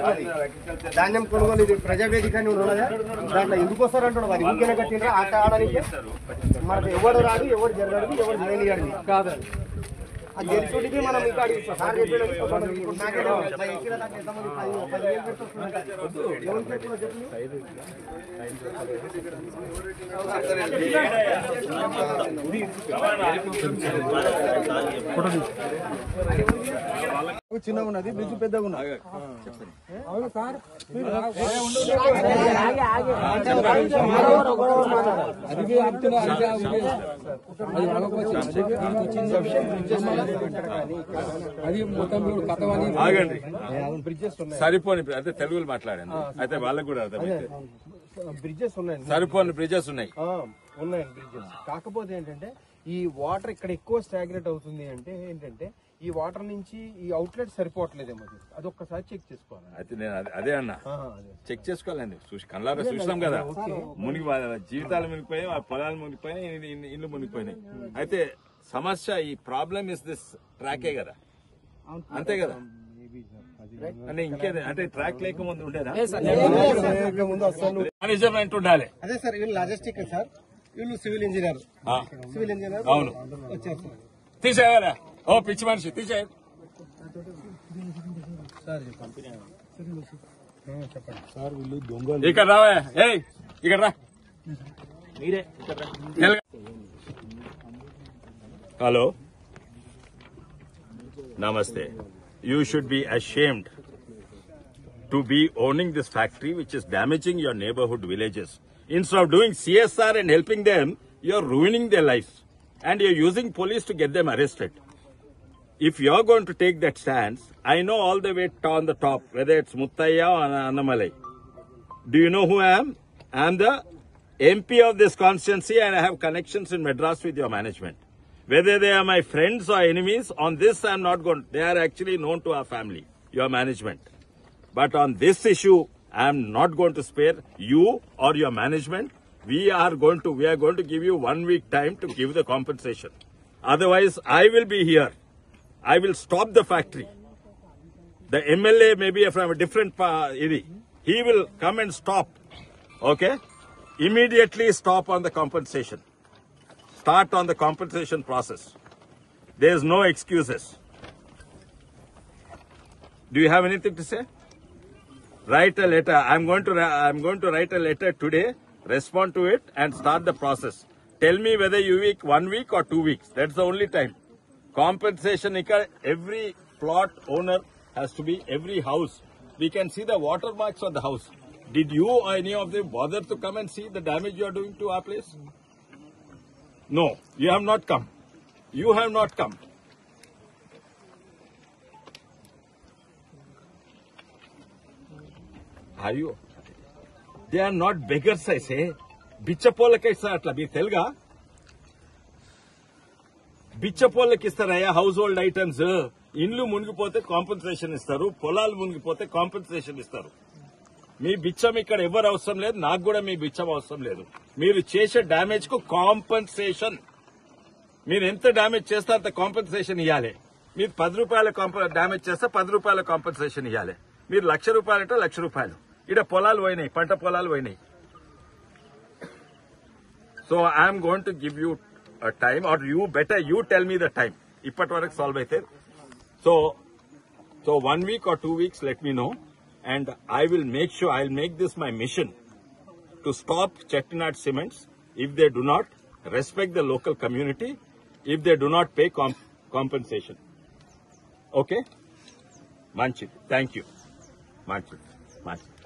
ఉన్నది ధాన్యం కొనుగోలు ఇది ప్రజావేదిక అని ఉన్నదా దాంట్లో ఎందుకు వస్తారంటాడు మరి ఇంకేనా కట్టినరా ఆట ఆడడానికి మనకు ఎవడు రాడు ఎవడు జరగడు ఎవడు చేయనియాడు కాదు అది తెలుసుకుంటే మనం ఇంకా సార్ చిన్నగా ఉన్నది బ్రిడ్జ్ పెద్దగా ఉన్నది అవును సార్ అది మొత్తం ఆగండి సరిపోని అయితే తెలుగులో మాట్లాడాను అయితే వాళ్ళకు కూడా అర్థమైతే బ్రిడ్జెస్ ఉన్నాయి సరిపోని బ్రిడ్జెస్ ఉన్నాయి ఉన్నాయండి బ్రిడ్జెస్ కాకపోతే ఏంటంటే ఈ వాటర్ ఇక్కడ ఎక్కువ స్టాగ్నేట్ అవుతుంది అంటే ఏంటంటే ఈ వాటర్ నుంచి ఈ అవుట్లెట్ సరిపోవట్లేదేమో అది ఒక్కసారి చెక్ చేసుకోవాలి అయితే నేను అదే అన్నా చెక్ చేసుకోవాలండి కళ్ళారా చూసినాం కదా మునిగి జీవితాలు మునిగిపోయాయి ఆ పొలాలు మునిగిపోయినాయి ఇల్లు మునిగిపోయినాయి అయితే సమస్య ఈ ప్రాబ్లమ్ ఇస్ దిస్ ట్రాకే కదా అంతే కదా అంటే ఇంకేదే అంటే ట్రాక్ లేకముందు ఉండేదా మేనేజ్మెంట్ ఉండాలి అదే సార్ వీళ్ళు లాజిస్టిక్ సార్ వీళ్ళు సివిల్ ఇంజనీర్ అవును తీసేయాలా ఓ పిచ్చి మనిషి తీసే ఇక్కడ రావా ఏయ్ ఇక్కడ రా మీరే హలో నమస్తే you should be ashamed to be owning this factory which is damaging your neighborhood villages. Instead of doing CSR and helping them, you're ruining their lives and you're using police to get them arrested. If you're going to take that stance, I know all the way on the top, whether it's Muttaya or Annamalai. Do you know who I am? I am the MP of this constituency and I have connections in Madras with your management. Whether they are my friends or enemies, on this I am not going. They are actually known to our family, your management. But on this issue, I am not going to spare you or your management. We are going to give you 1 week time to give the compensation. Otherwise, I will be here. I will stop the factory. The MLA may be from a different area. He will come and stop. Okay? Immediately stop on the compensation. Start on the compensation process. There is no excuses. Do you have anything to say? Write a letter. I'm going to write a letter today. Respond to it and start the process. Tell me whether you 1 week or 2 weeks. That's the only time. Compensation. Every plot owner has to be every house. We can see the watermarks on the house. Did you or any of them bother to come and see the damage you are doing to our place? No, you have not come. You have not come. Are you? They are not beggars, I say. బిచ్చపోళ్ళకి ఇస్తారు అట్లా మీకు తెలుగా బిచ్చపోళ్ళకి ఇస్తారయ్యా house hold items ఇండ్లు మునిగిపోతే compensation ఇస్తారు పొలాలు మునిగిపోతే compensation ఇస్తారు మీ బిచ్చం ఇక్కడ ఎవరు అవసరం లేదు నాకు కూడా మీ బిచ్చం అవసరం లేదు మీరు చేసే డ్యామేజ్ కు కాంపెన్సేషన్ మీరు ఎంత డ్యామేజ్ చేస్తే అంత కాంపెన్సేషన్ ఇవ్వాలి మీరు 10 రూపాయల డ్యామేజ్ చేస్తే 10 రూపాయల కాంపెన్సేషన్ ఇవ్వాలి మీరు ₹1,00,000 అంటే ₹1,00,000 ఇక్కడ పొలాలు పోయినాయి పంట పొలాలు పోయినాయి so I'm going to give you time or you tell me the time ippati varaku solve aithe so 1 week or 2 weeks let me know and I will make sure I'll make this my mission to stop Chettinad Cements if they do not respect the local community if they do not pay compensation okay manchidi thank you manchidi